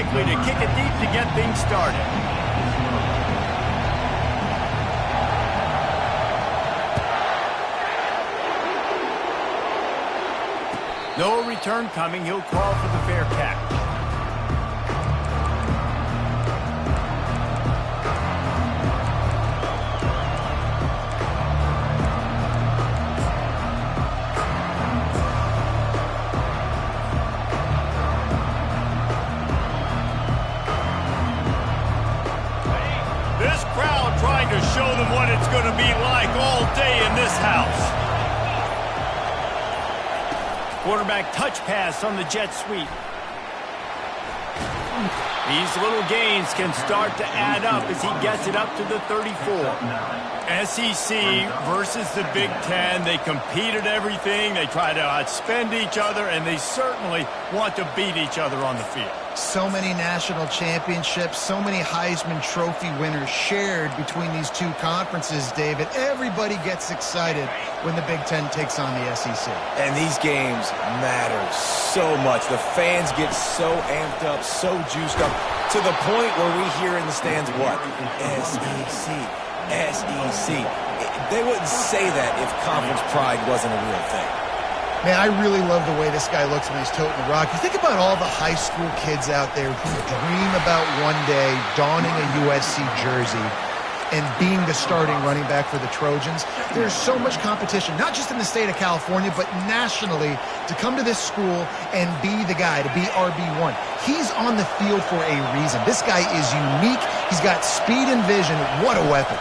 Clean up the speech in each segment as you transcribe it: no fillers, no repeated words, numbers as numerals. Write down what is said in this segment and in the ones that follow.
quickly to kick it deep to get things started. No return coming. He'll call for the fair catch. This crowd trying to show them what it's going to be like all day in this house. Quarterback touch pass on the jet sweep. These little gains can start to add up as he gets it up to the 34. SEC versus the Big Ten. They compete at everything. They try to outspend each other, and they certainly want to beat each other on the field. So many national championships, so many Heisman Trophy winners shared between these two conferences, David. Everybody gets excited when the Big Ten takes on the SEC. And these games matter so much. The fans get so amped up, so juiced up, to the point where we hear in the stands what? SEC. SEC. They wouldn't say that if conference pride wasn't a real thing. Man, I really love the way this guy looks when he's toting the rock. You think about all the high school kids out there who dream about one day donning a USC jersey and being the starting running back for the Trojans. There's so much competition, not just in the state of California, but nationally, to come to this school and be the guy, to be RB1. He's on the field for a reason. This guy is unique. He's got speed and vision. What a weapon.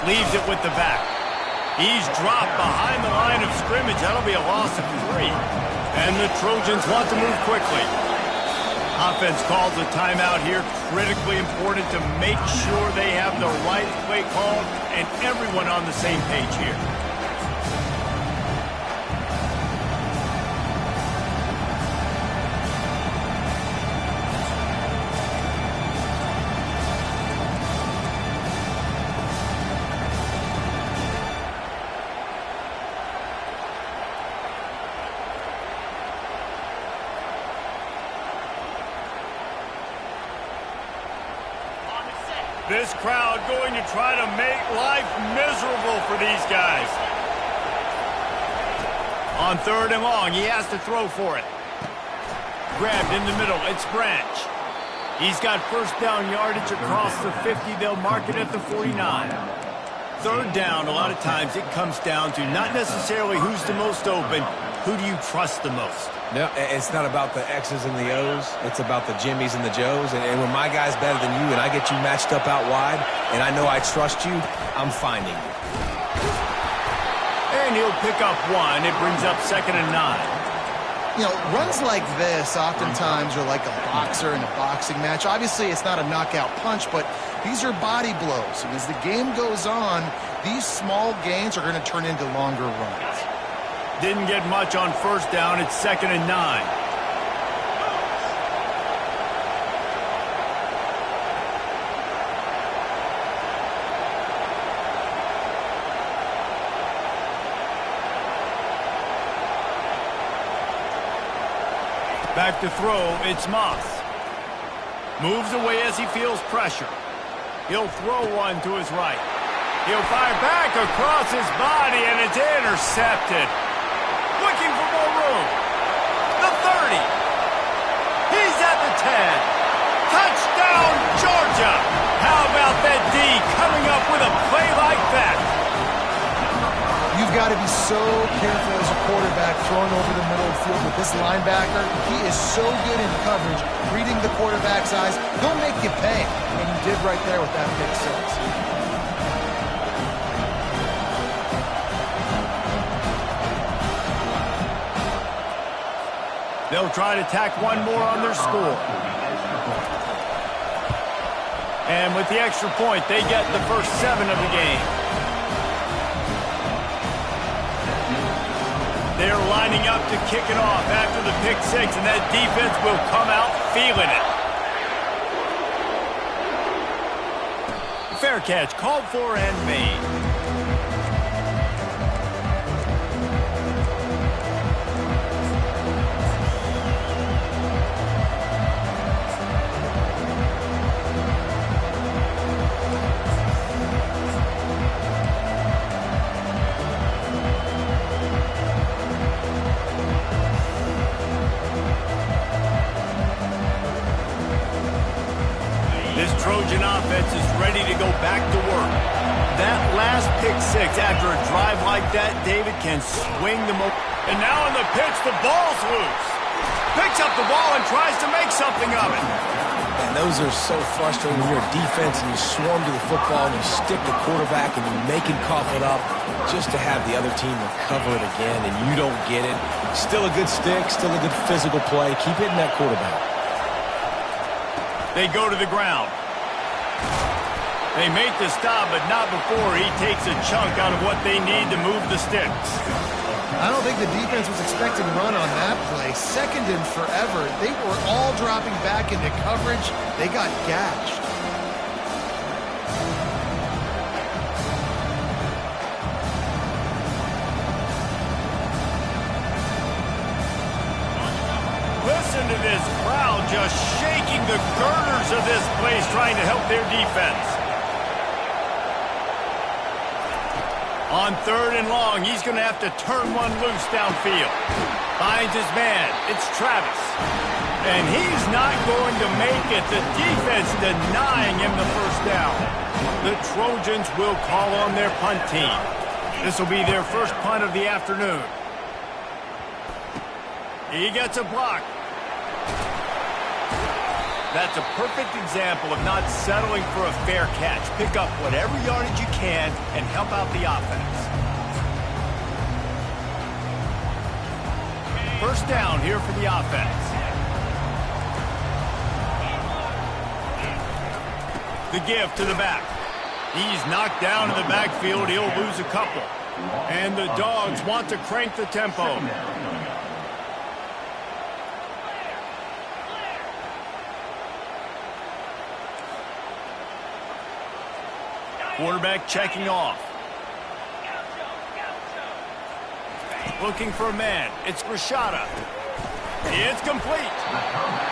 Leaves it with the back. He's dropped behind the line of scrimmage. That'll be a loss of 3. And the Trojans want to move quickly. Offense calls a timeout here. Critically important to make sure they have the right play call and everyone on the same page here. This crowd going to try to make life miserable for these guys. On 3rd and long, he has to throw for it. Grabbed in the middle, it's Branch. He's got first down yardage across the 50. They'll mark it at the 49. 3rd down, a lot of times it comes down to not necessarily who's the most open, who do you trust the most? No, it's not about the X's and the O's. It's about the Jimmies and the Joes. And when my guy's better than you and I get you matched up out wide and I know I trust you, I'm finding you. And he'll pick up 1. It brings up 2nd and 9. You know, runs like this oftentimes are like a boxer in a boxing match. Obviously, it's not a knockout punch, but these are body blows. And as the game goes on, these small gains are going to turn into longer runs. Didn't get much on 1st down. It's 2nd and 9. Back to throw, it's Moss. Moves away as he feels pressure. He'll throw one to his right. He'll fire back across his body, and it's intercepted. Looking for more room. The 30. He's at the 10. Touchdown, Georgia. How about that D coming up with a play like that? You've got to be so careful as a quarterback throwing over the middle of the field with this linebacker. He is so good in coverage, reading the quarterback's eyes. He'll make you pay, and he did right there with that pick 6. They'll try to tack one more on their score. And with the extra point, they get the first 7 of the game. They're lining up to kick it off after the pick 6, and that defense will come out feeling it. Fair catch called for and made. This Trojan offense is ready to go back to work. That last pick six after a drive like that, David can swing the And now on the pitch, the ball's loose. Picks up the ball and tries to make something of it. And those are so frustrating when you're a defense and you swarm to the football and you stick the quarterback and you make him cough it up just to have the other team recover it again and you don't get it. Still a good stick, still a good physical play. Keep hitting that quarterback. They go to the ground. They make the stop, but not before he takes a chunk out of what they need to move the sticks. I don't think the defense was expecting run on that play. Second and forever. They were all dropping back into coverage. They got gashed. Listen to this crowd just shaking the girders of this place trying to help their defense. On 3rd and long, he's going to have to turn one loose downfield. Finds his man. It's Travis. And he's not going to make it. The defense denying him the first down. The Trojans will call on their punt team. This will be their first punt of the afternoon. He gets a block. That's a perfect example of not settling for a fair catch. Pick up whatever yardage you can and help out the offense. First down here for the offense. The give to the back. He's knocked down in the backfield. He'll lose a couple. And the Dogs want to crank the tempo. Quarterback checking off. Looking for a man. It's Rashada. It's complete.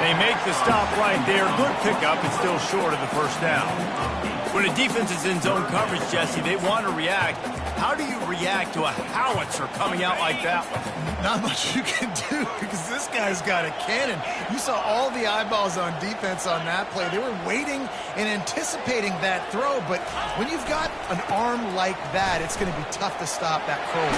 They make the stop right there. Good pickup. It's still short of the first down. When a defense is in zone coverage, Jesse, they want to react. How do you react to a howitzer coming out like that one? Not much you can do because this guy's got a cannon. You saw all the eyeballs on defense on that play. They were waiting and anticipating that throw, but when you've got an arm like that, it's going to be tough to stop that curl.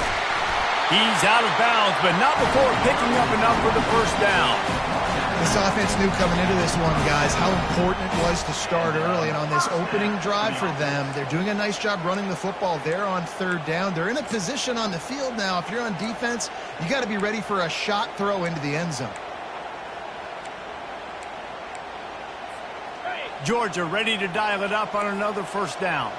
He's out of bounds, but not before picking up enough for the first down. This offense knew coming into this one, guys, how important it was to start early. And on this opening drive for them, they're doing a nice job running the football. They're on 3rd down. They're in a position on the field now. If you're on defense, you got to be ready for a shot throw into the end zone. Georgia ready to dial it up on another first down.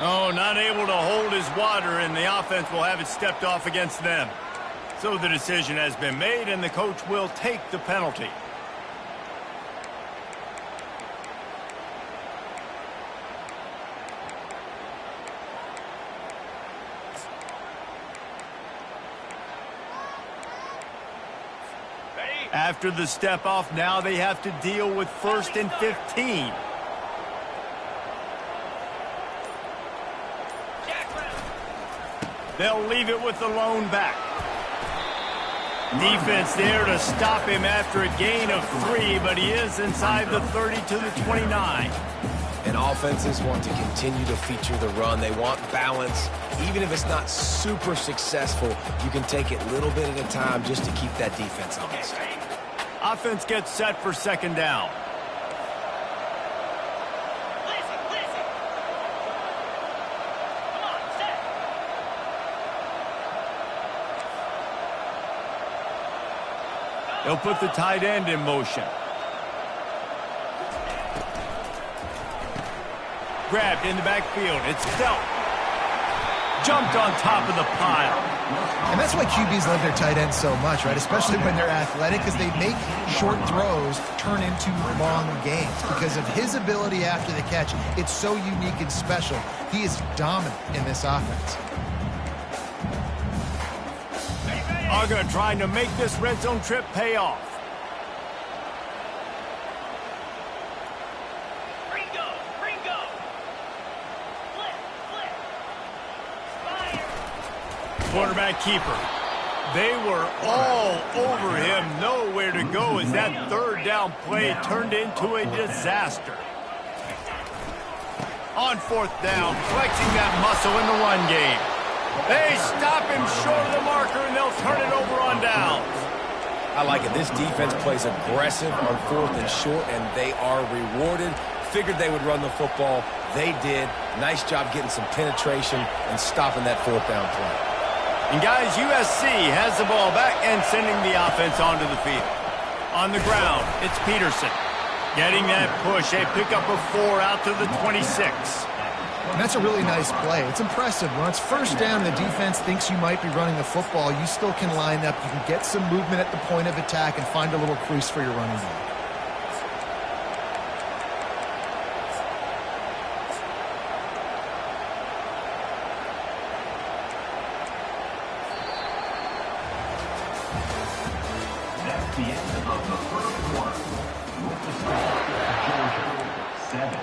Oh, not able to hold his water, and the offense will have it stepped off against them. So the decision has been made, and the coach will take the penalty. After the step off, now they have to deal with 1st and 15. They'll leave it with the lone back. Defense there to stop him after a gain of 3, but he is inside the 30 to the 29. And offenses want to continue to feature the run. They want balance. Even if it's not super successful, you can take it little bit at a time just to keep that defense honest. Offense gets set for 2nd down. They'll put the tight end in motion. Grabbed in the backfield. It's Delp. Jumped on top of the pile. And that's why QBs love their tight ends so much, right? Especially when they're athletic, because they make short throws turn into long gains. Because of his ability after the catch, it's so unique and special. He is dominant in this offense. Ncaa trying to make this red zone trip pay off. Quarterback keeper. They were all over him. Nowhere to go as that third down play turned into a disaster. On fourth down, flexing that muscle in the run game. They stop him short of the marker, and they'll turn it over on downs. I like it. This defense plays aggressive on fourth and short, and they are rewarded. Figured they would run the football. They did. Nice job getting some penetration and stopping that fourth down play. And guys, USC has the ball back and sending the offense onto the field. On the ground, it's Peterson. Getting that push, a pickup of 4 out to the 26. And that's a really nice play. It's impressive. When it's first down, the defense thinks you might be running the football. You still can line up. You can get some movement at the point of attack and find a little crease for your running back. The end of the first quarter. With the score, Georgia 7,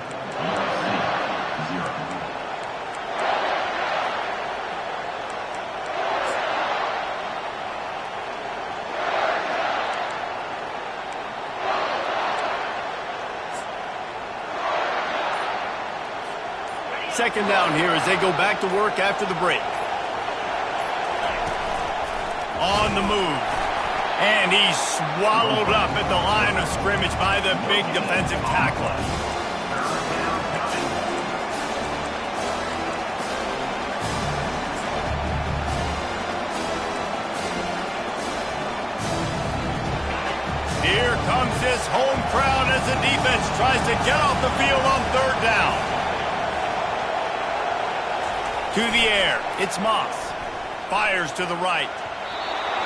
USC 0. Second down here as they go back to work after the break. On the move. And he's swallowed up at the line of scrimmage by the big defensive tackler. Here comes this home crowd as the defense tries to get off the field on third down. To the air, it's Moss. Fires to the right.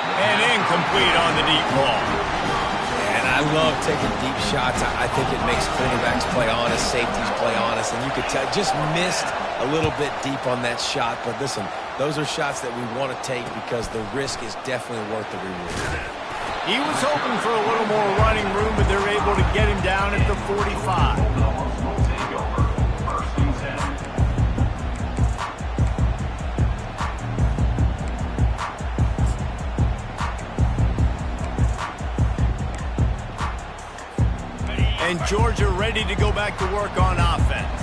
And incomplete on the deep ball. And I love taking deep shots. I think it makes quarterbacks play honest, safeties play honest, and you could tell just missed a little bit deep on that shot. But listen, those are shots that we want to take because the risk is definitely worth the reward. He was hoping for a little more running room, but they're able to get him down at the 45. And Georgia ready to go back to work on offense.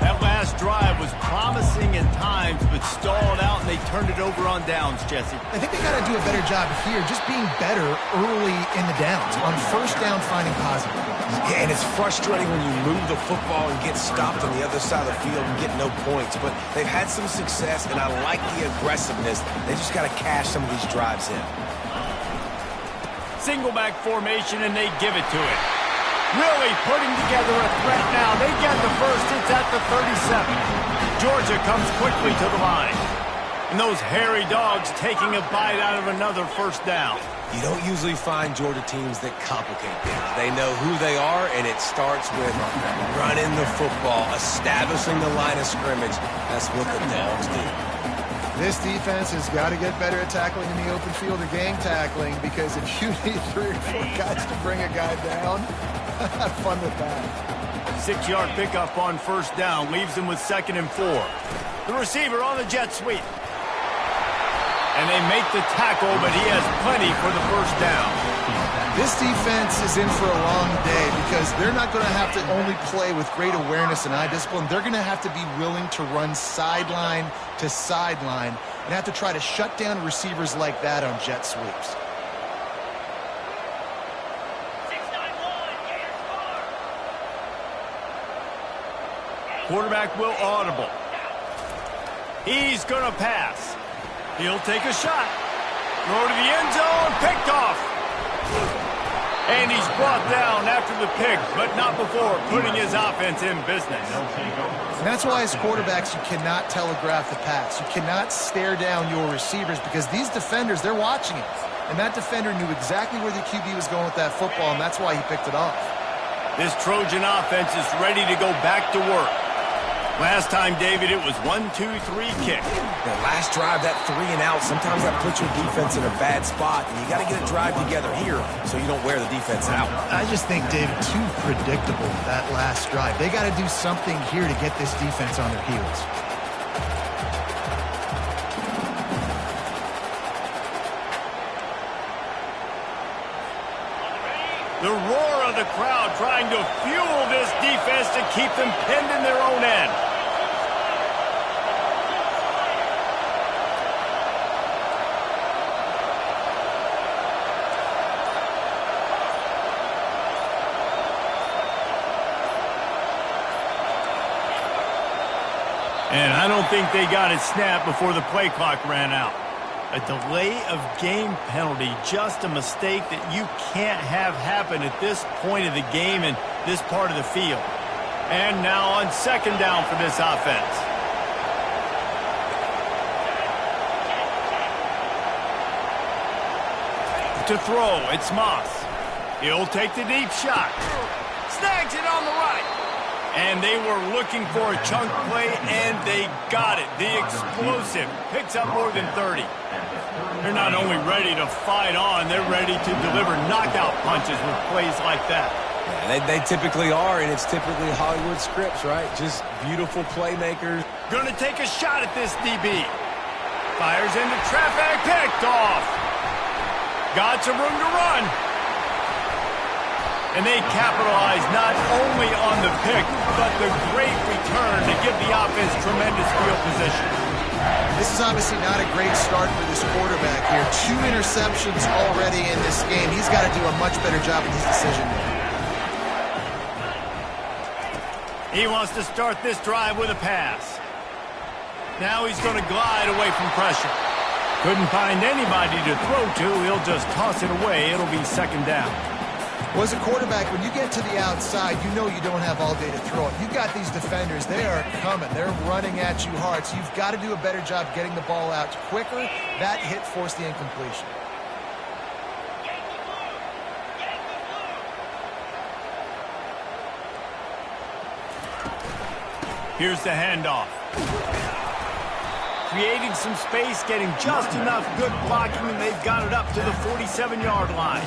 That last drive was promising at times, but stalled out, and they turned it over on downs, Jesse. I think they got to do a better job here, just being better early in the downs. On first down, finding positive plays. Yeah, and it's frustrating when you move the football and get stopped on the other side of the field and get no points. But they've had some success, and I like the aggressiveness. They just got to cash some of these drives in. Single back formation, and they give it to it. Really putting together a threat now. They get the first. It's at the 37. Georgia comes quickly to the line. And those hairy dogs taking a bite out of another first down. You don't usually find Georgia teams that complicate things. They know who they are, and it starts with running the football, establishing the line of scrimmage. That's what the dogs do. This defense has got to get better at tackling in the open field or gang tackling, because if you need 3 or 4 guys to bring a guy down, have fun with that. 6-yard pickup on first down leaves them with 2nd and 4. The receiver on the jet sweep. And they make the tackle, but he has plenty for the first down. This defense is in for a long day because they're not going to have to only play with great awareness and eye discipline. They're going to have to be willing to run sideline to sideline and have to try to shut down receivers like that on jet sweeps. Quarterback will audible. He's going to pass. He'll take a shot. Throw to the end zone. Picked off. And he's brought down after the pick, but not before putting his offense in business. And that's why as quarterbacks, you cannot telegraph the pass. You cannot stare down your receivers because these defenders, they're watching it. And that defender knew exactly where the QB was going with that football, and that's why he picked it off. This Trojan offense is ready to go back to work. Last time, David, it was 1-2-3 kick. The last drive, that 3 and out, sometimes that puts your defense in a bad spot, and you got to get a drive together here so you don't wear the defense out. I just think, David, too predictable that last drive. They got to do something here to get this defense on their heels. The roar of the crowd trying to fuel this defense to keep them pinned in their own end. And I don't think they got it snapped before the play clock ran out. A delay of game penalty, just a mistake that you can't have happen at this point of the game and this part of the field. And now on second down for this offense. To throw, it's Moss. He'll take the deep shot. Snags it on the right. And they were looking for a chunk play, and they got it. The explosive picks up more than 30. They're not only ready to fight on, they're ready to deliver knockout punches with plays like that. Yeah, they typically are, and it's typically Hollywood scripts, right? Just beautiful playmakers. Gonna take a shot at this DB. Fires into traffic, picked off. Got some room to run. And they capitalize not only on the pick, but the great return to give the offense tremendous field position. This is obviously not a great start for this quarterback here. 2 interceptions already in this game. He's got to do a much better job with his decision making. He wants to start this drive with a pass. Now he's going to glide away from pressure. Couldn't find anybody to throw to. He'll just toss it away. It'll be second down. Well, as a quarterback, when you get to the outside, you know you don't have all day to throw it. You've got these defenders. They are coming. They're running at you hard. So you've got to do a better job getting the ball out quicker. That hit forced the incompletion. Here's the handoff. Creating some space, getting just enough good blocking, and they've got it up to the 47-yard line.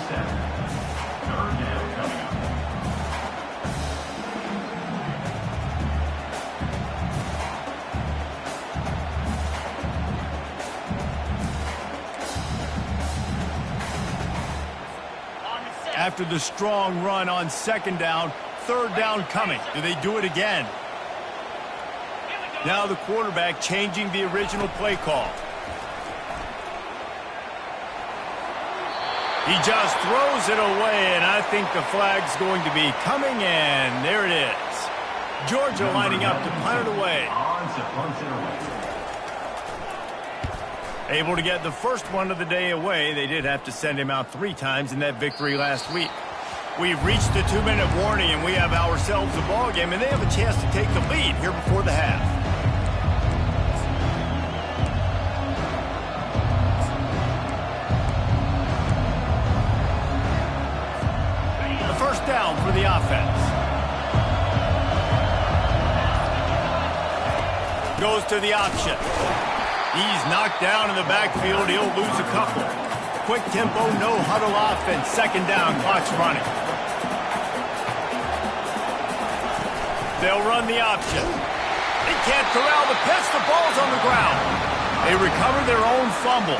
After the strong run on second down, third down coming. Do they do it again? Now the quarterback changing the original play call. He just throws it away, and I think the flag's going to be coming in. There it is. Georgia lining up to punt it away. Able to get the first one of the day away. They did have to send him out 3 times in that victory last week. We've reached the 2-minute warning, and we have ourselves a ball game, and they have a chance to take the lead here before the half. The first down for the offense. Goes to the option. He's knocked down in the backfield. He'll lose a couple. Quick tempo, no huddle offense. Second down, clock's running. They'll run the option. They can't corral the pitch. The ball's on the ground. They recover their own fumble.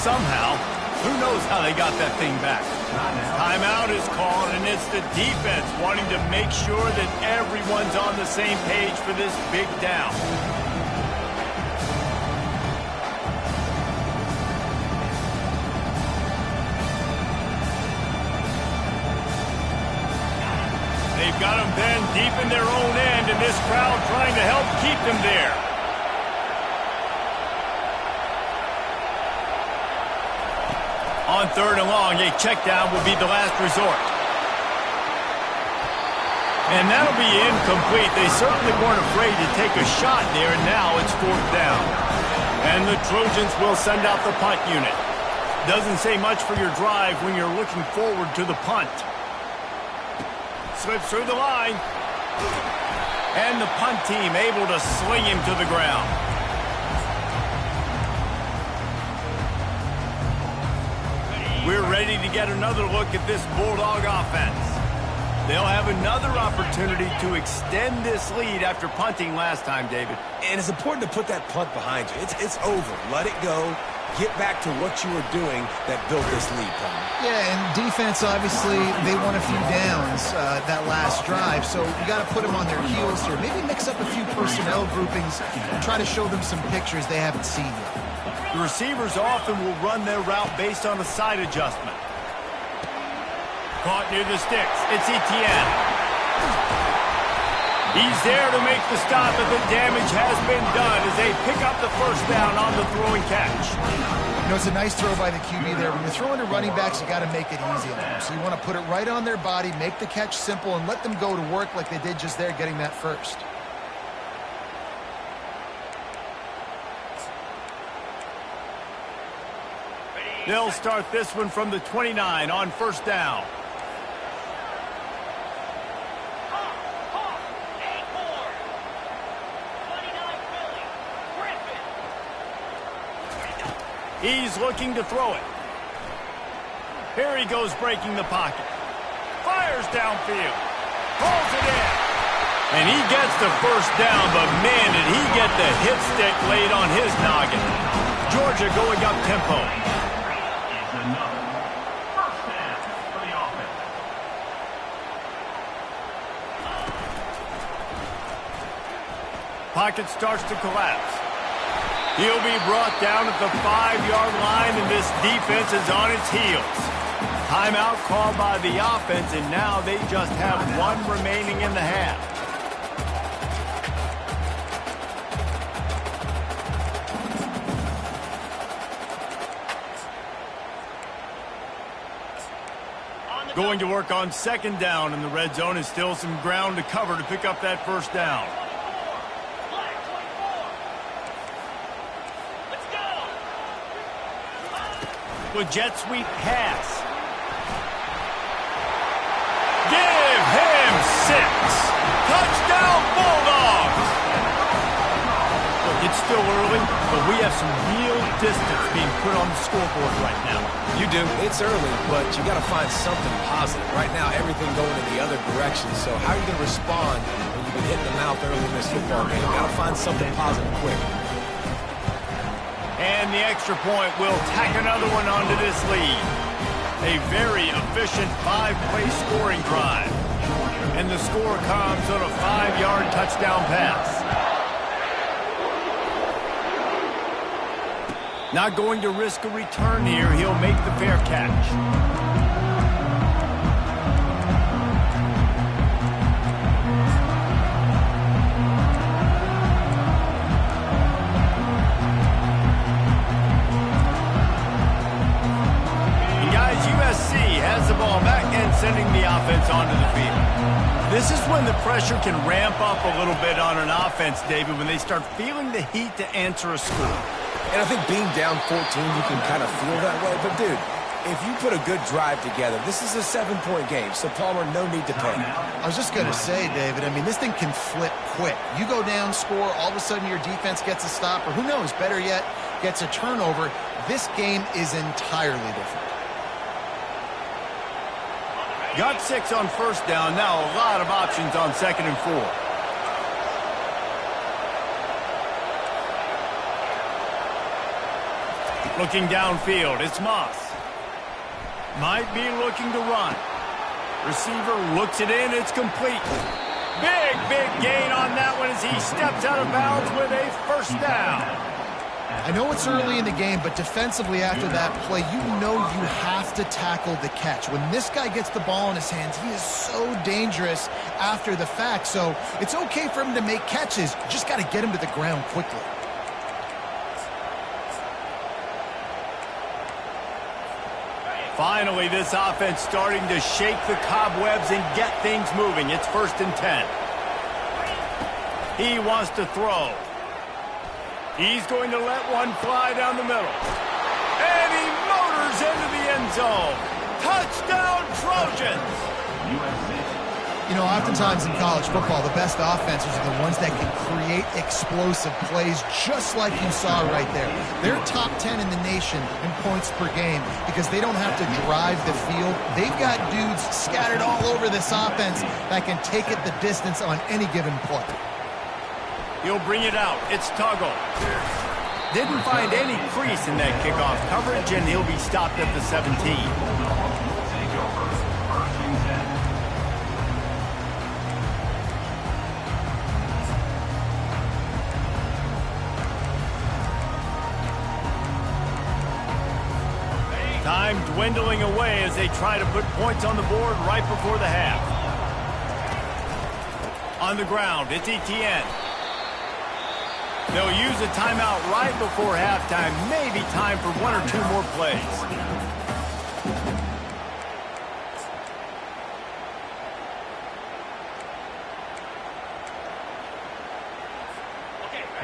Somehow, who knows how they got that thing back. Timeout is called, and it's the defense wanting to make sure that everyone's on the same page for this big down. They've got them then deep in their own end, and this crowd trying to help keep them there. On On 3rd and long, a check down will be the last resort. And that'll be incomplete. They certainly weren't afraid to take a shot there, and now it's 4th down. And the Trojans will send out the punt unit. Doesn't say much for your drive when you're looking forward to the punt. Slips through the line. And the punt team able to sling him to the ground. We're ready to get another look at this Bulldog offense. They'll have another opportunity to extend this lead after punting last time, David. And it's important to put that punt behind you. It's over. Let it go. Get back to what you were doing that built this lead, Tom. Yeah, and defense, obviously, they won a few downs that last drive, so you got to put them on their heels here. Maybe mix up a few personnel groupings and try to show them some pictures they haven't seen yet. The receivers often will run their route based on a side adjustment. Caught near the sticks. It's Etienne. He's there to make the stop, but the damage has been done as they pick up the 1st down on the throwing catch. You know, it's a nice throw by the QB there. When you're throwing to running backs, you got to make it easy on them. So you want to put it right on their body, make the catch simple, and let them go to work like they did just there, getting that first. They'll start this one from the 29 on 1st down. He's looking to throw it. Here he goes breaking the pocket. Fires downfield. Pulls it in. And he gets the 1st down, but man, did he get the hit stick laid on his noggin. Georgia going up tempo. Pocket starts to collapse. He'll be brought down at the 5-yard line, and this defense is on its heels. Timeout called by the offense, and now they just have 1 remaining in the half. Going to work on 2nd down, and the red zone is still some ground to cover to pick up that 1st down. With jet sweep pass. Give him 6. Touchdown Bulldogs. Look, it's still early, but we have some real distance being put on the scoreboard right now. You do. It's early, but you got to find something positive. Right now, everything going in the other direction. So how are you going to respond when you've been hitting the mouth early in this football game? You got to find something positive quick. And the extra point will tack another one onto this lead. A very efficient 5-play scoring drive. And the score comes on a 5-yard touchdown pass. Not going to risk a return here. He'll make the fair catch. Has the ball back and sending the offense onto the field. This is when the pressure can ramp up a little bit on an offense, David, when they start feeling the heat to answer a score. And I think being down 14, you can kind of feel that way. But, dude, if you put a good drive together, this is a 7-point game. So, Palmer, no need to panic. I was just going to say, David, I mean, this thing can flip quick. You go down, score, all of a sudden your defense gets a stop, or who knows, better yet, gets a turnover. This game is entirely different. Got 6 on 1st down. Now a lot of options on 2nd and 4. Looking downfield, it's Moss. Might be looking to run. Receiver looks it in, it's complete. Big gain on that one as he steps out of bounds with a 1st down. I know it's early in the game, but defensively after that play, you know you have to tackle the catch. When this guy gets the ball in his hands, he is so dangerous after the fact. So it's okay for him to make catches. You just got to get him to the ground quickly. Finally, this offense starting to shake the cobwebs and get things moving. It's 1st and 10. He wants to throw. He's going to let one fly down the middle. And he motors into the end zone. Touchdown, Trojans! You know, oftentimes in college football, the best offenses are the ones that can create explosive plays, just like you saw right there. They're top 10 in the nation in points per game because they don't have to drive the field. They've got dudes scattered all over this offense that can take it the distance on any given play. He'll bring it out. It's Tuggle. Didn't find any crease in that kickoff coverage, and he'll be stopped at the 17. Time dwindling away as they try to put points on the board right before the half. On the ground, it's Etienne. They'll use a timeout right before halftime. Maybe time for 1 or 2 more plays.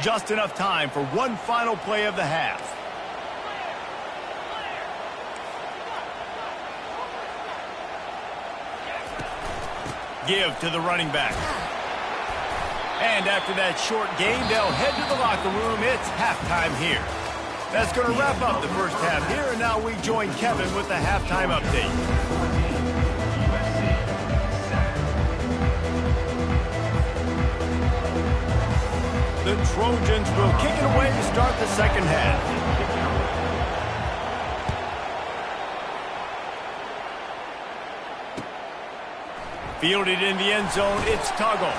Just enough time for one final play of the half. Give to the running back. And after that short gain, they'll head to the locker room. It's halftime here. That's going to wrap up the first half here, and now we join Kevin with the halftime update. The Trojans will kick it away to start the second half. Fielded in the end zone, it's Tuggle.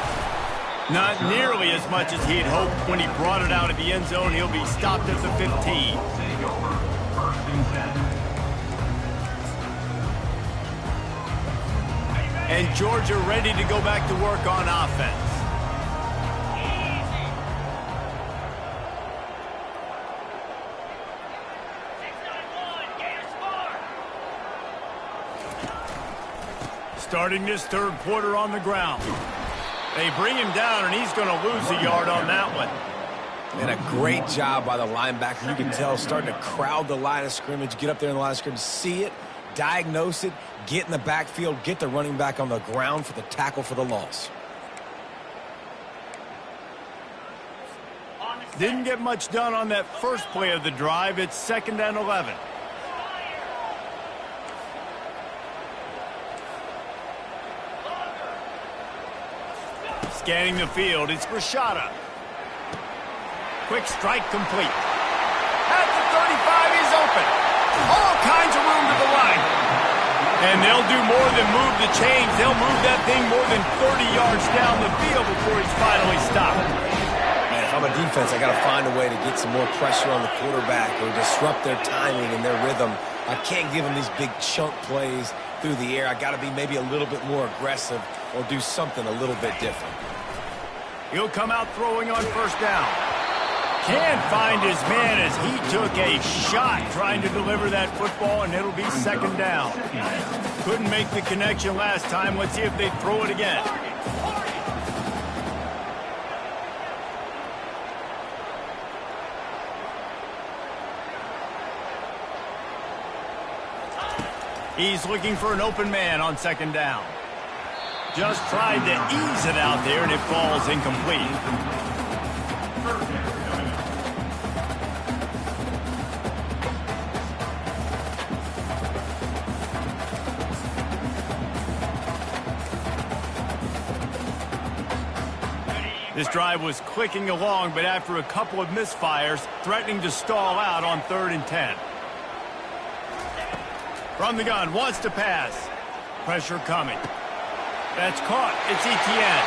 Not nearly as much as he'd hoped when he brought it out of the end zone. He'll be stopped at the 15. And Georgia ready to go back to work on offense. Starting this third quarter on the ground. They bring him down, and he's going to lose a yard on that one. And a great job by the linebacker. You can tell starting to crowd the line of scrimmage, get up there in the line of scrimmage, see it, diagnose it, get in the backfield, get the running back on the ground for the tackle for the loss. Didn't get much done on that first play of the drive. It's 2nd and 11. Scanning the field, it's Rashada. Quick strike complete. At the 35, he's open. All kinds of room to the line. And they'll do more than move the chains. They'll move that thing more than 30 yards down the field before he's finally stopped. Man, if I'm a defense, I got to find a way to get some more pressure on the quarterback or disrupt their timing and their rhythm. I can't give them these big chunk plays through the air. I got to be maybe a little bit more aggressive or do something a little bit different. He'll come out throwing on first down. Can't find his man as he took a shot trying to deliver that football, and it'll be 2nd down. Couldn't make the connection last time. Let's see if they throw it again. He's looking for an open man on 2nd down. Just tried to ease it out there, and it falls incomplete. This drive was clicking along, but after a couple of misfires, threatening to stall out on 3rd and 10. From the gun, wants to pass. Pressure coming. That's caught. It's Etienne.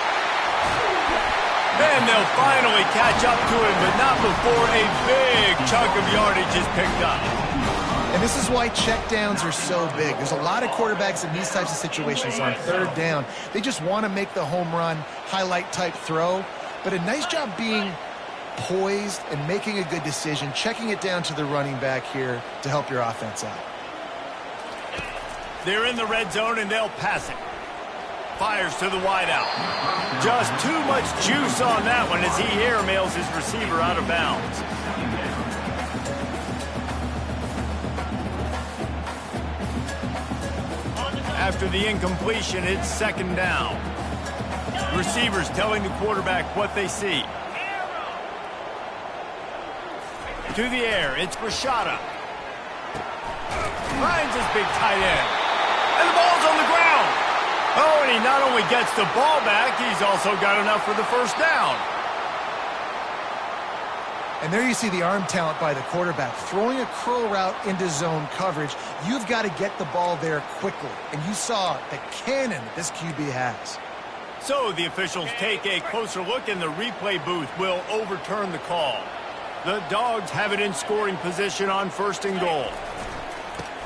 Then they'll finally catch up to him, but not before a big chunk of yardage is picked up. And this is why checkdowns are so big. There's a lot of quarterbacks in these types of situations on 3rd down. They just want to make the home run, highlight-type throw. But a nice job being poised and making a good decision, checking it down to the running back here to help your offense out. They're in the red zone, and they'll pass it. Fires to the wideout. Just too much juice on that one as he airmails his receiver out of bounds. After the incompletion, it's second down. Receivers telling the quarterback what they see. To the air, it's Rashada. Finds his big tight end. And the ball's on the ground. Oh, and he not only gets the ball back, he's also got enough for the first down. And there you see the arm talent by the quarterback. Throwing a curl route into zone coverage, you've got to get the ball there quickly. And you saw the cannon that this QB has. So the officials take a closer look, and the replay booth will overturn the call. The Dogs have it in scoring position on first and goal.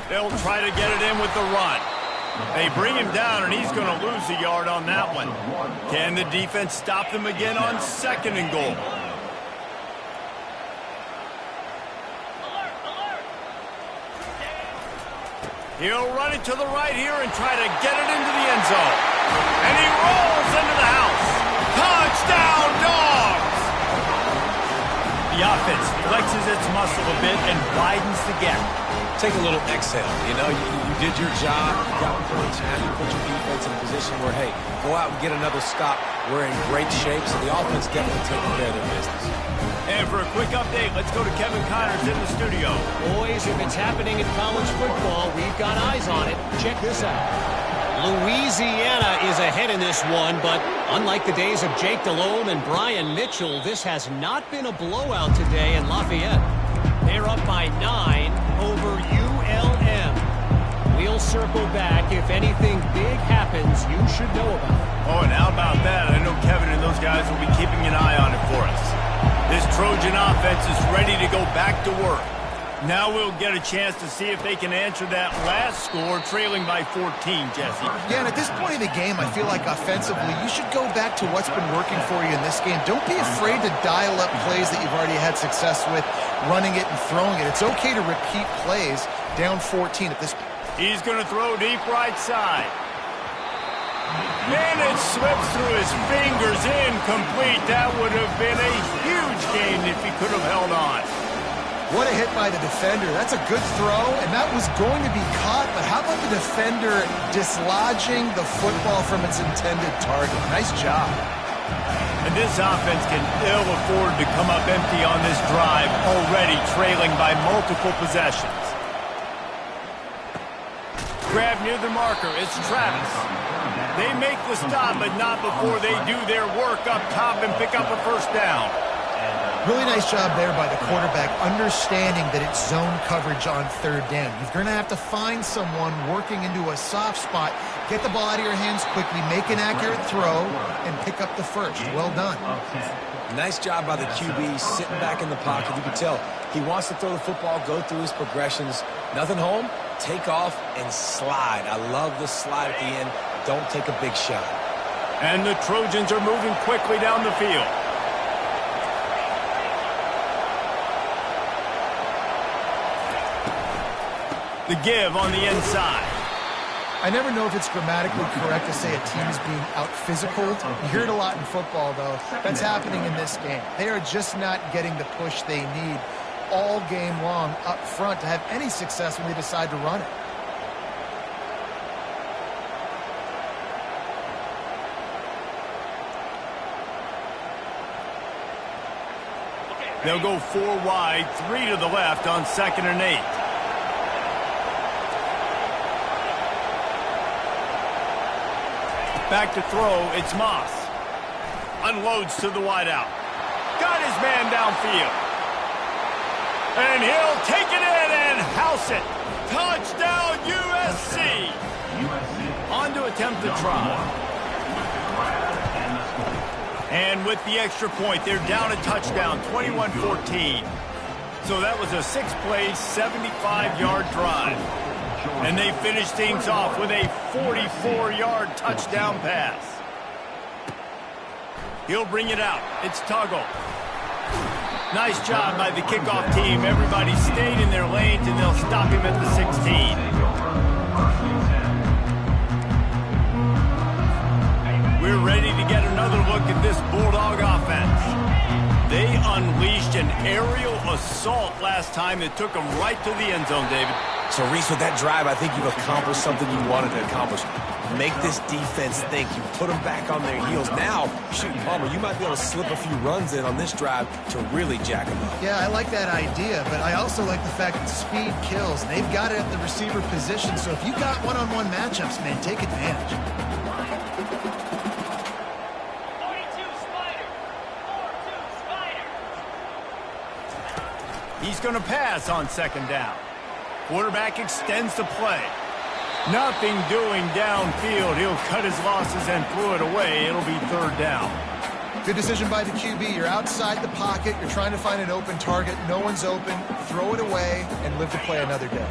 They'll try to get it in with the run. They bring him down, and he's going to lose a yard on that one. Can the defense stop them again on second and goal? He'll run it to the right here and try to get it into the end zone. And he rolls into the house. Touchdown, Dogs! The offense flexes its muscle a bit and widens the gap. Take a little exhale. You know, you did your job. You got points. Now you put your defense in a position where, hey, go out and get another stop. We're in great shape, so the offense definitely taking care of their business. And for a quick update, let's go to Kevin Connors in the studio. Boys, if it's happening in college football, we've got eyes on it. Check this out. Louisiana is ahead in this one, but unlike the days of Jake Delhomme and Brian Mitchell, this has not been a blowout today in Lafayette. They're up by 9 over ULM. We'll circle back. If anything big happens, you should know about it. Oh, and how about that? I know Kevin and those guys will be keeping an eye on it for us. This Trojan offense is ready to go back to work. Now we'll get a chance to see if they can answer that last score, trailing by 14, Jesse. Yeah, and at this point in the game, I feel like offensively, you should go back to what's been working for you in this game. Don't be afraid to dial up plays that you've already had success with, running it and throwing it. It's okay to repeat plays down 14 at this point. He's going to throw deep right side. And it slips through his fingers, incomplete. That would have been a huge gain if he could have held on. What a hit by the defender. That's a good throw, and that was going to be caught, but how about the defender dislodging the football from its intended target? Nice job. And this offense can ill afford to come up empty on this drive, already trailing by multiple possessions. Grab near the marker. It's Travis. They make the stop, but not before they do their work up top and pick up a first down. Really nice job there by the quarterback, understanding that it's zone coverage on third down. You're going to have to find someone working into a soft spot, get the ball out of your hands quickly, make an accurate throw, and pick up the first. Well done. Nice job by the QB, sitting back in the pocket. You can tell he wants to throw the football, go through his progressions. Nothing home, take off, and slide. I love the slide at the end. Don't take a big shot. And the Trojans are moving quickly down the field. The give on the inside. I never know if it's grammatically correct to say a team is being out-physicaled. You hear it a lot in football, though. That's happening in this game. They are just not getting the push they need all game long up front to have any success when they decide to run it. They'll go 4 wide, 3 to the left on 2nd and 8. Back to throw, it's Moss. Unloads to the wideout. Got his man downfield. And he'll take it in and house it. Touchdown, USC. On to attempt the try. And with the extra point, they're down a touchdown, 21-14. So that was a 6-play, 75-yard drive. And they finish things off with a 44-yard touchdown pass. He'll bring it out. It's Tuggle. Nice job by the kickoff team. Everybody stayed in their lanes, and they'll stop him at the 16. We're ready to get another look at this Bulldog offense. They unleashed an aerial assault last time that took them right to the end zone, David. So, Reese, with that drive, I think you've accomplished something you wanted to accomplish. Make this defense think. You put them back on their heels. Now, shoot, Palmer, you might be able to slip a few runs in on this drive to really jack them up. Yeah, I like that idea, but I also like the fact that speed kills. And they've got it at the receiver position, so if you got one-on-one matchups, man, take advantage. He's going to pass on second down. Quarterback extends the play. Nothing doing downfield. He'll cut his losses and throw it away. It'll be third down. Good decision by the QB. You're outside the pocket. You're trying to find an open target. No one's open. Throw it away and live to play another day.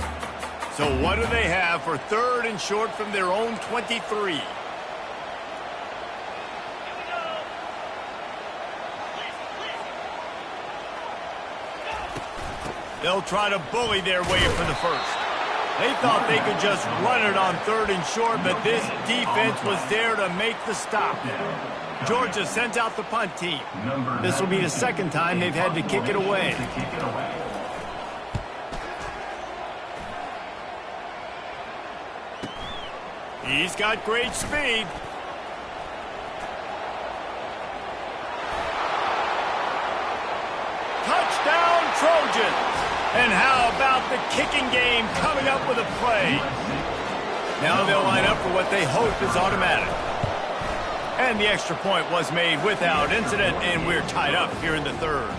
So what do they have for third and short from their own 23? They'll try to bully their way for the first. They thought they could just run it on third and short, but this defense was there to make the stop. Georgia sends out the punt team. This will be the second time they've had to kick it away. He's got great speed. Touchdown, Trojans. And how about the kicking game coming up with a play? Now they'll line up for what they hope is automatic. And the extra point was made without incident, and we're tied up here in the third.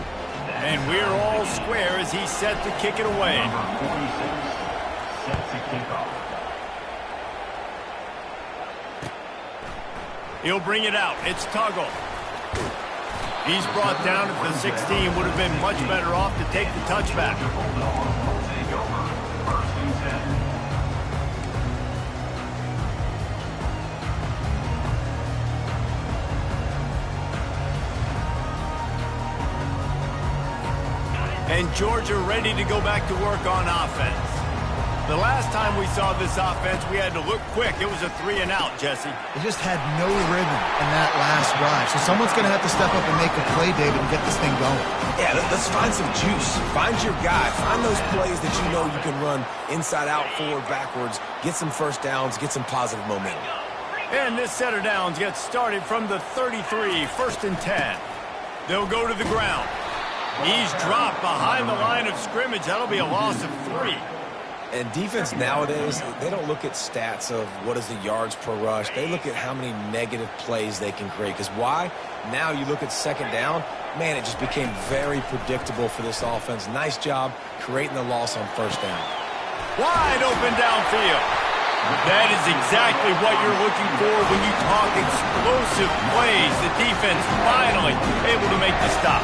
And we're all square as he's set to kick it away. Set to kick off. He'll bring it out. It's Tuggle. He's brought down at the 16. Would have been much better off to take the touchback. And Georgia ready to go back to work on offense. The last time we saw this offense, we had to look quick. It was a 3-and-out, Jesse. They just had no rhythm in that last drive. So someone's going to have to step up and make a play, David, and get this thing going. Yeah, let's find some juice. Find your guy. Find those plays that you know you can run inside out, forward, backwards. Get some first downs. Get some positive momentum. And this set of downs gets started from the 33, 1st and 10. They'll go to the ground. He's dropped behind the line of scrimmage. That'll be a loss of 3. And defense nowadays, they don't look at stats of what is the yards per rush. They look at how many negative plays they can create. Because why? Now you look at second down, man, it just became very predictable for this offense. Nice job creating the loss on first down. Wide open downfield. That is exactly what you're looking for when you talk explosive plays. The defense finally able to make the stop.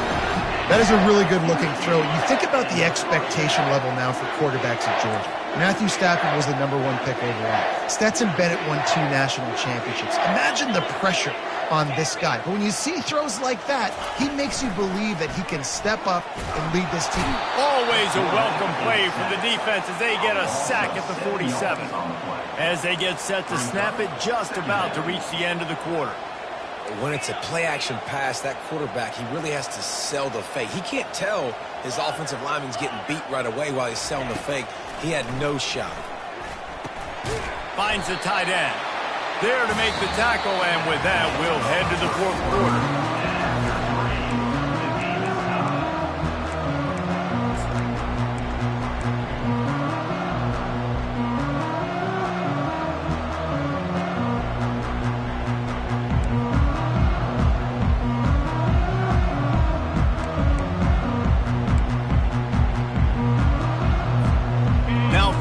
That is a really good-looking throw. You think about the expectation level now for quarterbacks at Georgia. Matthew Stafford was the #1 pick overall. Stetson Bennett won 2 national championships. Imagine the pressure on this guy. But when you see throws like that, he makes you believe that he can step up and lead this team. Always a welcome play for the defense as they get a sack at the 47. As they get set to snap it, just about to reach the end of the quarter. When it's a play-action pass, that quarterback, he really has to sell the fake. He can't tell his offensive lineman's getting beat right away while he's selling the fake. He had no shot. Finds the tight end. There to make the tackle, and with that, we'll head to the 4th quarter.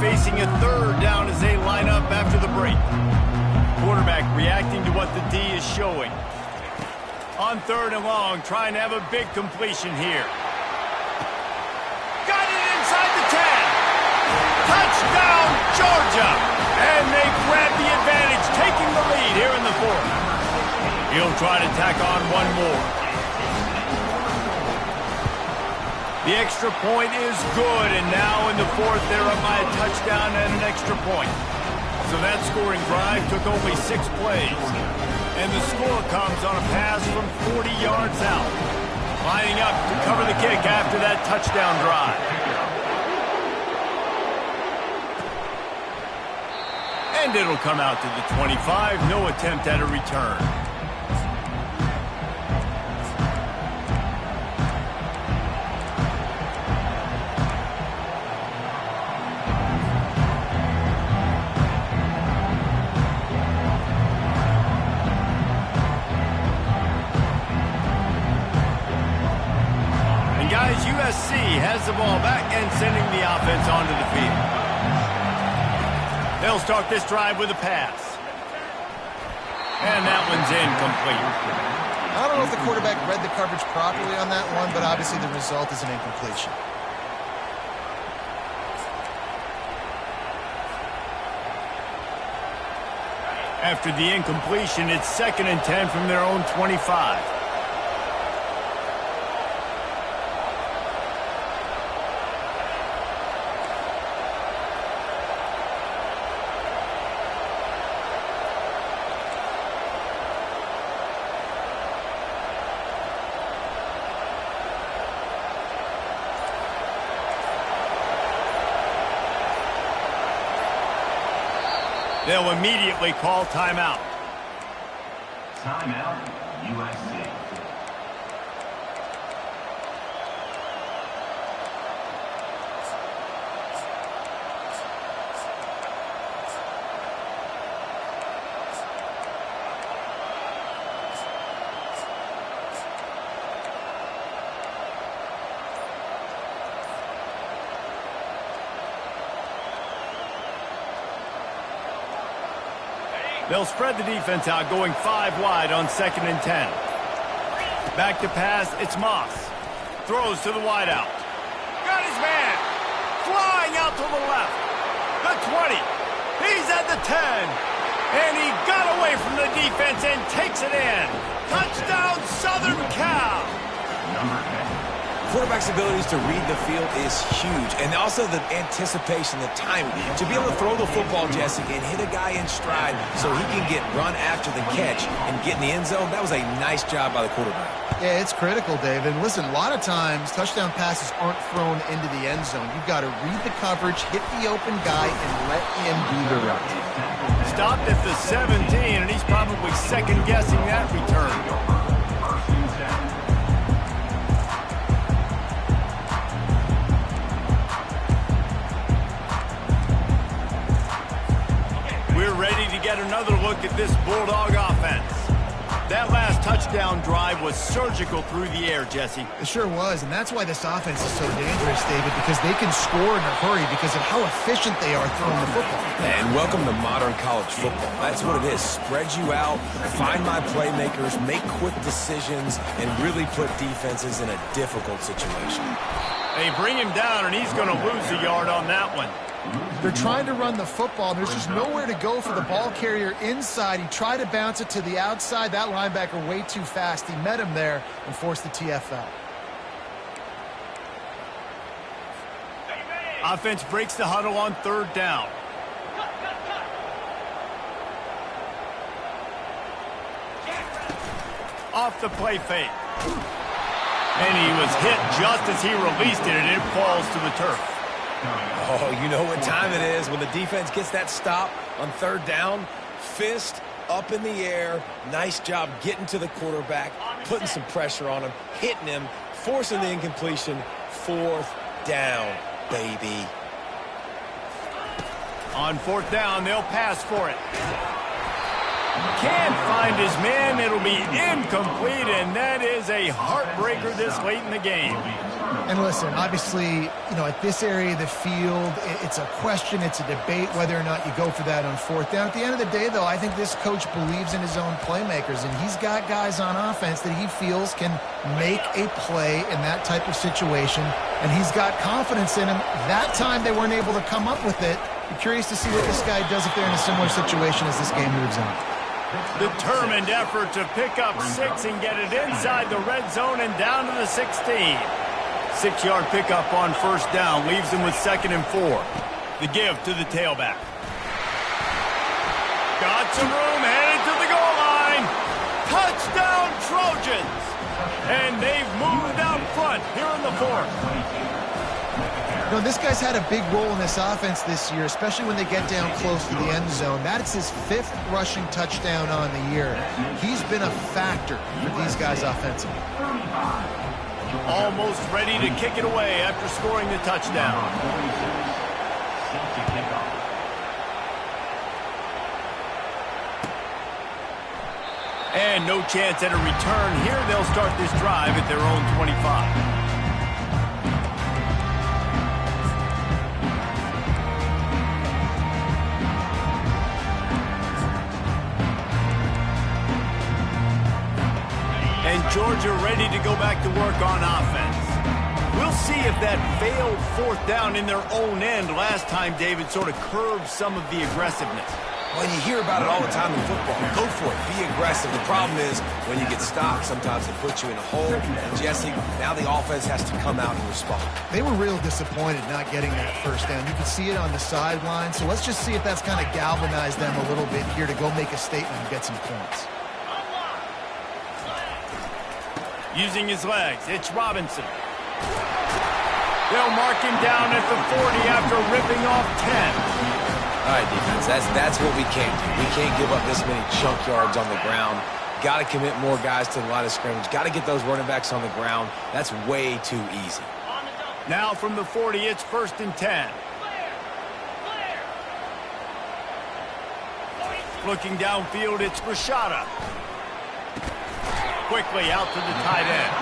Facing a 3rd down as they line up after the break. Quarterback reacting to what the D is showing. On 3rd and long, trying to have a big completion here. Got it inside the 10. Touchdown, Georgia! And they grab the advantage, taking the lead here in the 4th. He'll try to tack on one more. The extra point is good, and now in the 4th, they're up by a touchdown and an extra point. So that scoring drive took only 6 plays. And the score comes on a pass from 40 yards out. Lining up to cover the kick after that touchdown drive. And it'll come out to the 25. No attempt at a return. Guys, USC has the ball back and sending the offense onto the field. They'll start this drive with a pass. And that one's incomplete. I don't know if the quarterback read the coverage properly on that one, but obviously the result is an incompletion. After the incompletion, it's 2nd and 10 from their own 25. They'll immediately call timeout. Timeout, USC. They'll spread the defense out, going 5 wide on 2nd and 10. Back to pass, it's Moss. Throws to the wideout. Got his man. Flying out to the left. The 20. He's at the 10. And he got away from the defense and takes it in. Touchdown, Southern Cal. Number 10. Quarterback's abilities to read the field is huge, and also the anticipation, the timing. To be able to throw the football, Jesse, and hit a guy in stride so he can get run after the catch and get in the end zone, that was a nice job by the quarterback. Yeah, it's critical, David. And listen, a lot of times touchdown passes aren't thrown into the end zone. You've got to read the coverage, hit the open guy, and let him do the rest. Stopped at the 17, and he's probably second-guessing that return. We're ready to get another look at this Bulldog offense. That last touchdown drive was surgical through the air, Jesse. It sure was, and that's why this offense is so dangerous, David, because they can score in a hurry because of how efficient they are throwing the football. And welcome to modern college football. That's what it is. Spread you out, find my playmakers, make quick decisions, and really put defenses in a difficult situation. They bring him down, and he's going to lose a yard on that one. They're trying to run the football. There's just nowhere to go for the ball carrier inside. He tried to bounce it to the outside. That linebacker way too fast. He met him there and forced the TFL. Offense breaks the huddle on 3rd down. Off the play fake. And he was hit just as he released it, and it falls to the turf. Oh, you know what time it is when the defense gets that stop on 3rd down. Fist up in the air. Nice job getting to the quarterback, putting some pressure on him, hitting him, forcing the incompletion. 4th down, baby. On 4th down, they'll pass for it. Can't find his man. It'll be incomplete, and that is a heartbreaker this late in the game. And listen, obviously, you know, at this area of the field, it's a question, it's a debate whether or not you go for that on 4th down. At the end of the day, though, I think this coach believes in his own playmakers, and he's got guys on offense that he feels can make a play in that type of situation, and he's got confidence in him. That time they weren't able to come up with it. I'm curious to see what this guy does if they're in a similar situation as this game moves on. Determined effort to pick up 6 and get it inside the red zone and down to the 16. 6-yard pickup on 1st down leaves him with 2nd and 4. The give to the tailback. Got some room, headed to the goal line. possessions. And they've moved out front here in the fourth. You know, this guy's had a big role in this offense this year, especially when they get down close to the end zone. That's his 5th rushing touchdown on the year. He's been a factor for these guys offensively. Almost ready to kick it away after scoring the touchdown. And no chance at a return here. They'll start this drive at their own 25. And Georgia ready to go back to work on offense. We'll see if that failed 4th down in their own end last time, David, sort of curved some of the aggressiveness. Well, you hear about it all the time in football. Go for it. Be aggressive. The problem is when you get stopped, sometimes it puts you in a hole. And, Jesse, now the offense has to come out and respond. They were real disappointed not getting that 1st down. You can see it on the sideline. So let's just see if that's kind of galvanized them a little bit here to go make a statement and get some points. Using his legs, it's Robinson. They'll mark him down at the 40 after ripping off 10. All right, defense, that's what we can't do. We can't give up this many chunk yards on the ground. Got to commit more guys to the line of scrimmage. Got to get those running backs on the ground. That's way too easy. Now from the 40, it's 1st and 10. Looking downfield, it's Rashada. Quickly out to the tight end.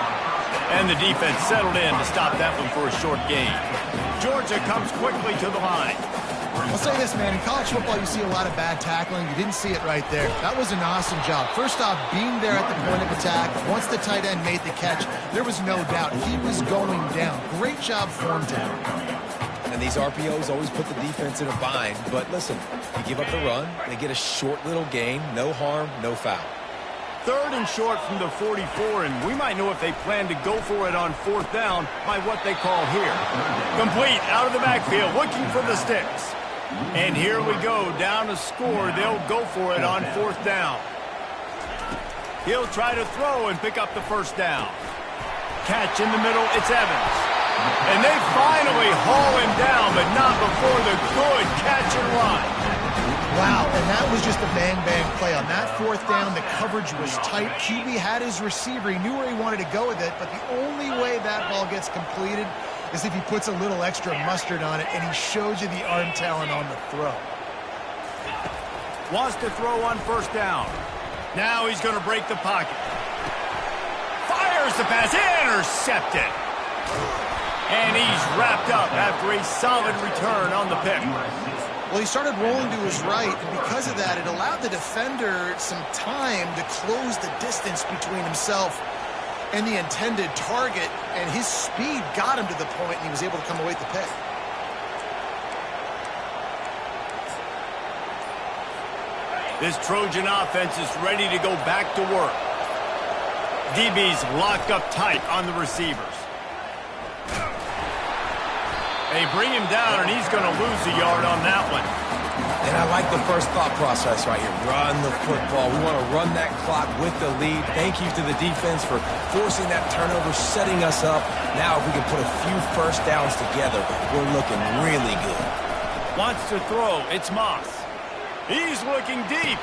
And the defense settled in to stop that one for a short gain. Georgia comes quickly to the line. I'll say this, man. In college football, you see a lot of bad tackling. You didn't see it right there. That was an awesome job. First off, being there at the point of attack. Once the tight end made the catch, there was no doubt he was going down. Great job for him today. And these RPOs always put the defense in a bind. But listen, you give up the run, they get a short little gain. No harm, no foul. 3rd and short from the 44, and we might know if they plan to go for it on 4th down by what they call here. Complete out of the backfield, looking for the sticks. And here we go, down a score. They'll go for it on 4th down. He'll try to throw and pick up the 1st down. Catch in the middle, it's Evans. And they finally haul him down, but not before the good catch and run. Wow, and that was just a bang-bang play. On that 4th down, the coverage was tight. QB had his receiver. He knew where he wanted to go with it, but the only way that ball gets completed is if he puts a little extra mustard on it, and he shows you the arm talent on the throw. Wants to throw on 1st down. Now he's going to break the pocket. Fires the pass, intercepted. And he's wrapped up after a solid return on the pick. Well, he started rolling to his right, and because of that, it allowed the defender some time to close the distance between himself and the intended target, and his speed got him to the point, and he was able to come away with the pick. This Trojan offense is ready to go back to work. DB's locked up tight on the receivers. They bring him down, and he's going to lose a yard on that one. And I like the first thought process right here. Run the football. We want to run that clock with the lead. Thank you to the defense for forcing that turnover, setting us up. Now if we can put a few 1st downs together, we're looking really good. Wants to throw. It's Moss. He's looking deep.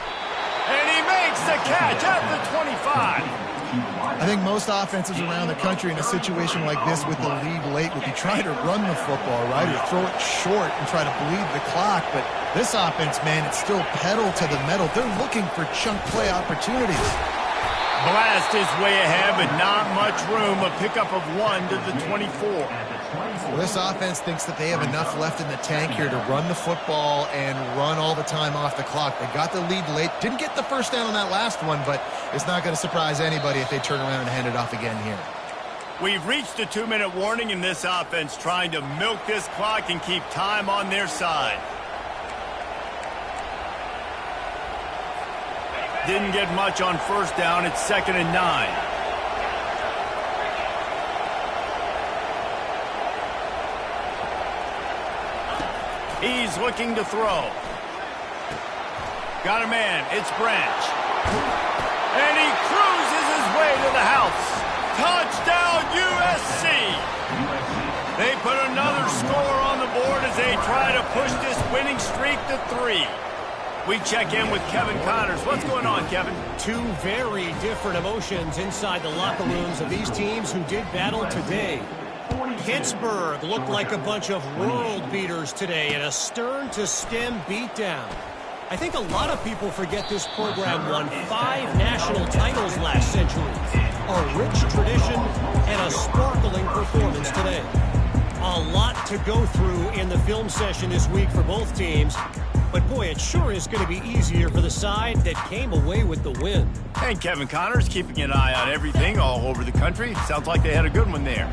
And he makes the catch at the 25. I think most offenses around the country in a situation like this with the lead late would be trying to run the football, right, or throw it short and try to bleed the clock. But this offense, man, it's still pedal to the metal. They're looking for chunk play opportunities. Blast his way ahead, but not much room. A pickup of 1 to the 24. Well, this offense thinks that they have enough left in the tank here to run the football and run all the time off the clock. They got the lead late. Didn't get the 1st down on that last one, but it's not going to surprise anybody if they turn around and hand it off again here. We've reached a 2-minute warning in this offense, trying to milk this clock and keep time on their side. Didn't get much on 1st down. It's 2nd and 9. He's looking to throw. Got a man. It's Branch. And he cruises his way to the house. Touchdown, USC! They put another score on the board as they try to push this winning streak to 3. We check in with Kevin Connors. What's going on, Kevin? Two very different emotions inside the locker rooms of these teams who did battle today. Pittsburgh looked like a bunch of world beaters today in a stern-to-stem beatdown. I think a lot of people forget this program won 5 national titles last century. A rich tradition and a sparkling performance today. A lot to go through in the film session this week for both teams. But, boy, it sure is going to be easier for the side that came away with the win. And Kevin Connors keeping an eye on everything all over the country. Sounds like they had a good one there.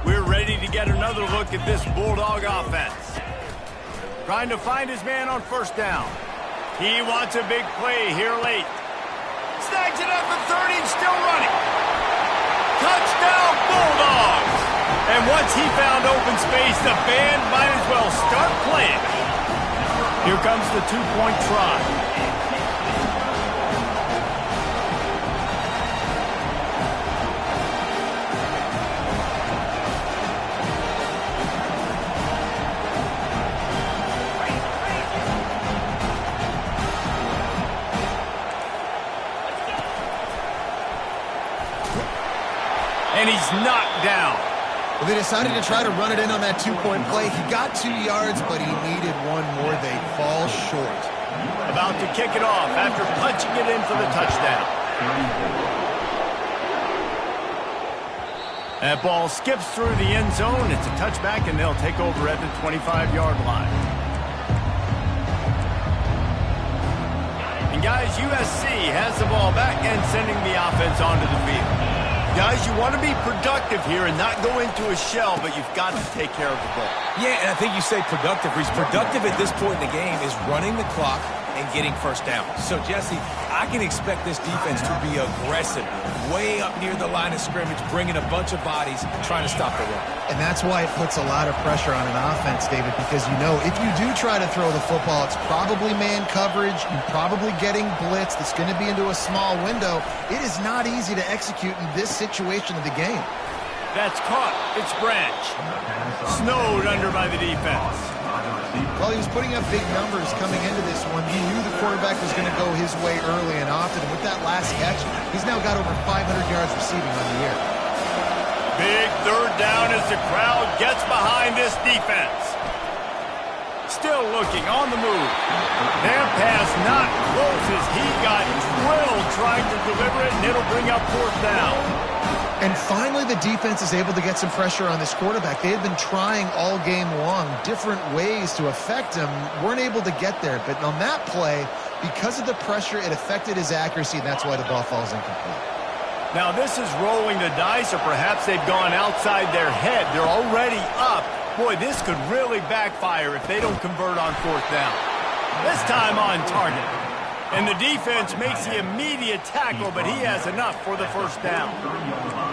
We're ready to get another look at this Bulldog offense. Trying to find his man on first down. He wants a big play here late. Snags it up at 30 and still running. Touchdown, Bulldogs! And once he found open space, the band might as well start playing. Here comes the 2-point try. And he's knocked down. Well, they decided to try to run it in on that 2-point play. He got 2 yards, but he needed one more. They fall short. About to kick it off after punching it in for the touchdown. That ball skips through the end zone. It's a touchback, and they'll take over at the 25-yard line. And, guys, USC has the ball back and sending the offense onto the field. Guys, you want to be productive here and not go into a shell, but you've got to take care of the ball. Yeah, and I think you say productive. He's productive at this point in the game is running the clock and getting first down. So, Jesse, I can expect this defense to be aggressive, way up near the line of scrimmage, bringing a bunch of bodies, trying to stop the run. And that's why it puts a lot of pressure on an offense, David, because you know if you do try to throw the football, it's probably man coverage, you're probably getting blitz that's going to be into a small window. It is not easy to execute in this situation of the game. That's caught. It's Branch. Snowed under by the defense. Well, he was putting up big numbers coming into this one. He knew the quarterback was going to go his way early and often. And with that last catch, he's now got over 500 yards receiving on the year. Big third down as the crowd gets behind this defense. Still looking on the move. Their pass not close as he got drilled trying to deliver it, and it'll bring up fourth down. And finally, the defense is able to get some pressure on this quarterback. They had been trying all game long different ways to affect him, weren't able to get there. But on that play, because of the pressure, it affected his accuracy, and that's why the ball falls incomplete. Now, this is rolling the dice, or perhaps they've gone outside their head. They're already up. Boy, this could really backfire if they don't convert on fourth down. This time on target. And the defense makes the immediate tackle, but he has enough for the first down.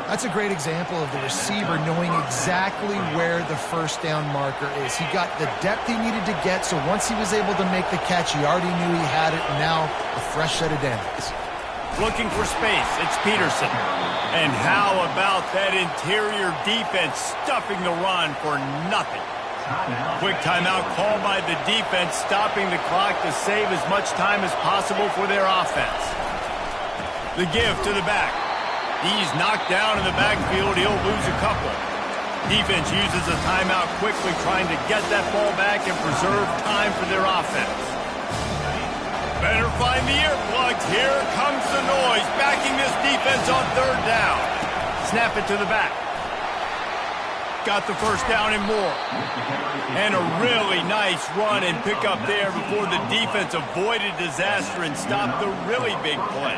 That's a great example of the receiver knowing exactly where the first down marker is. He got the depth he needed to get, so once he was able to make the catch, he already knew he had it, and now a fresh set of downs. Looking for space, it's Peterson. And how about that interior defense stuffing the run for nothing? Quick timeout called by the defense, stopping the clock to save as much time as possible for their offense. The give to the back. He's knocked down in the backfield. He'll lose a couple. Defense uses a timeout quickly, trying to get that ball back and preserve time for their offense. Better find the earplugs. Here comes the noise, backing this defense on third down. Snap it to the back. Got the first down and more. And a really nice run and pick up there before the defense avoided disaster and stopped the really big play.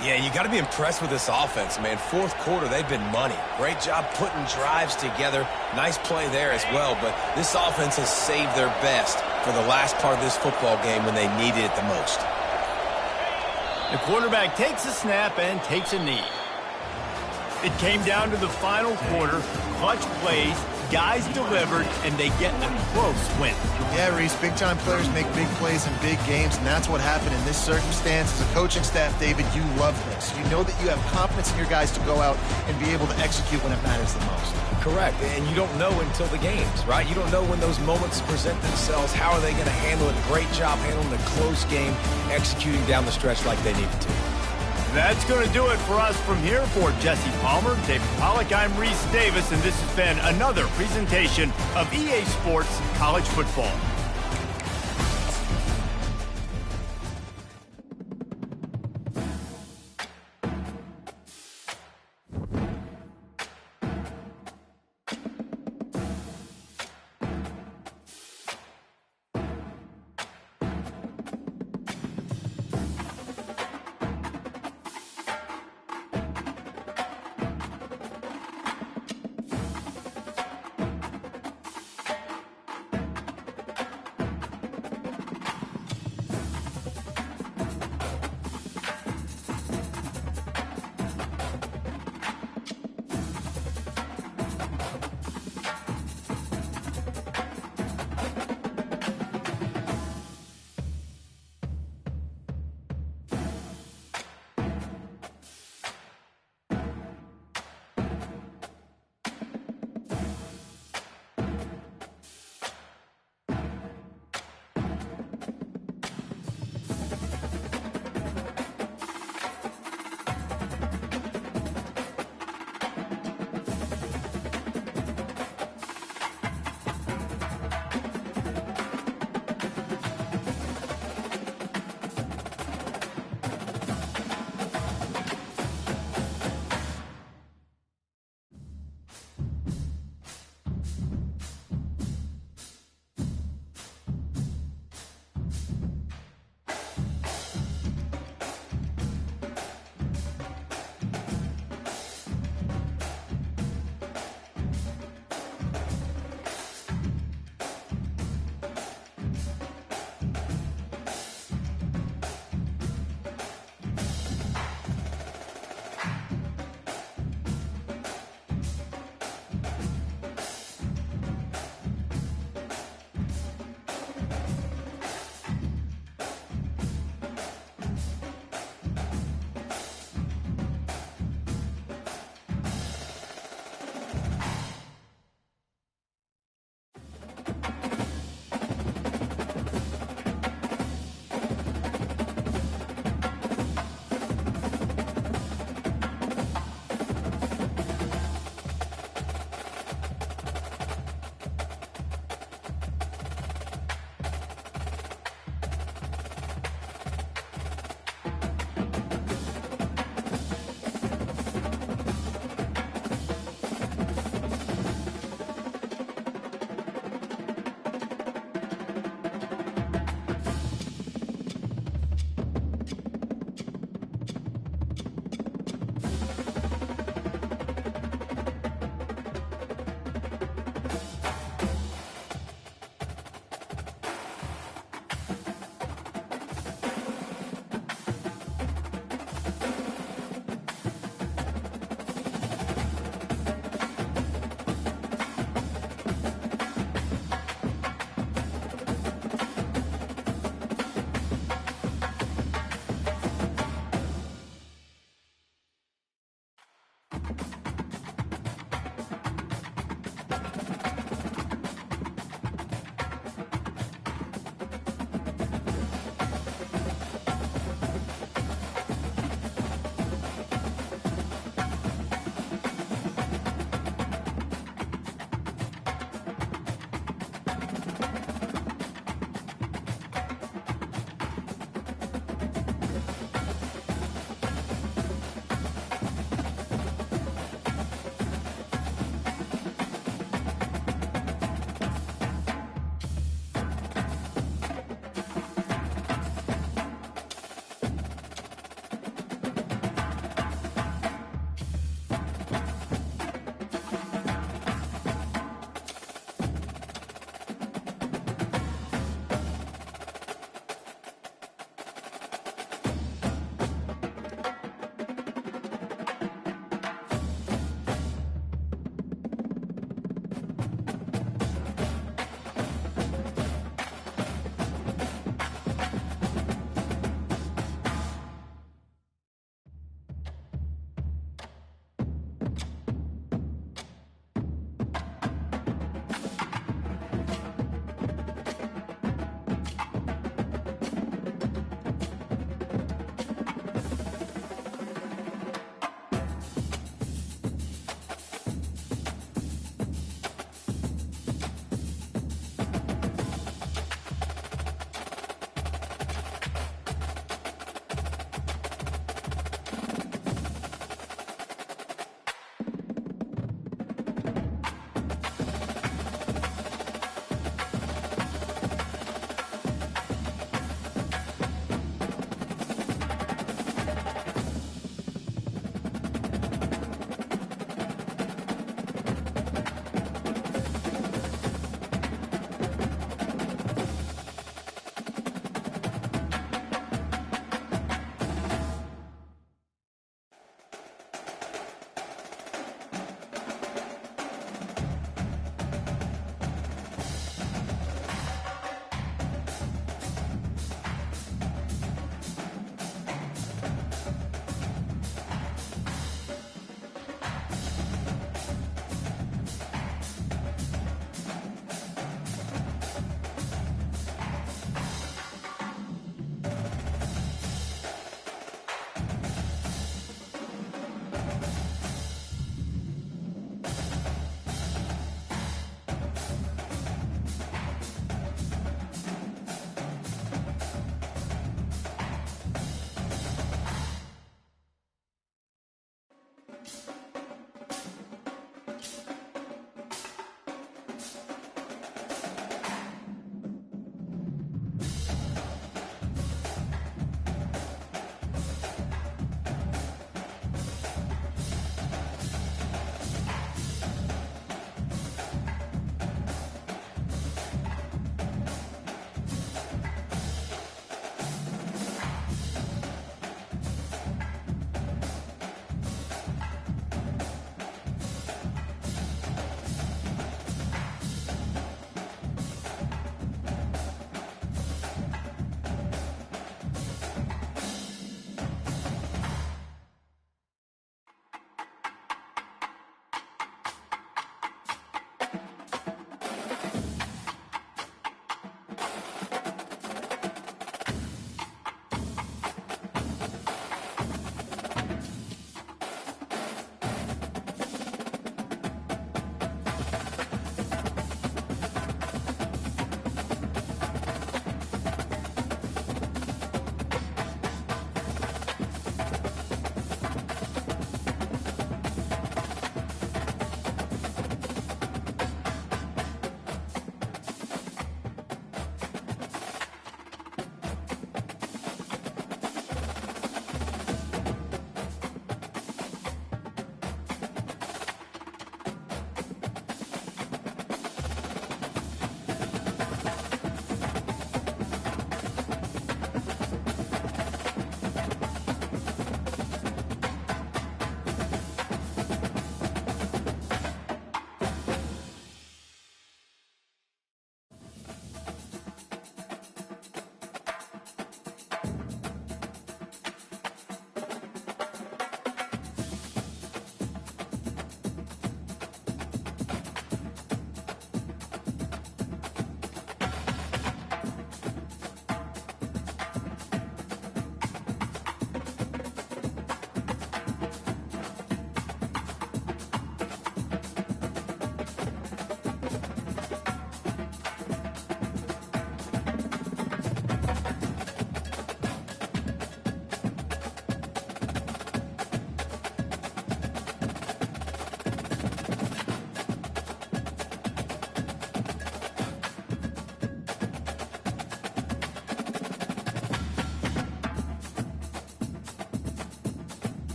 Yeah, you got to be impressed with this offense, man. Fourth quarter, they've been money. Great job putting drives together. Nice play there as well, but this offense has saved their best for the last part of this football game when they needed it the most. The quarterback takes a snap and takes a knee. It came down to the final quarter. Clutch plays, guys delivered, and they get a close win. Yeah, Reese, big-time players make big plays in big games, and that's what happened in this circumstance. As a coaching staff, David, you love this. You know that you have confidence in your guys to go out and be able to execute when it matters the most. Correct, and you don't know until the games, right? You don't know when those moments present themselves. How are they going to handle it? Great job handling the close game, executing down the stretch like they needed to. That's going to do it for us from here. For Jesse Palmer, David Pollack, I'm Reese Davis, and this has been another presentation of EA Sports College Football.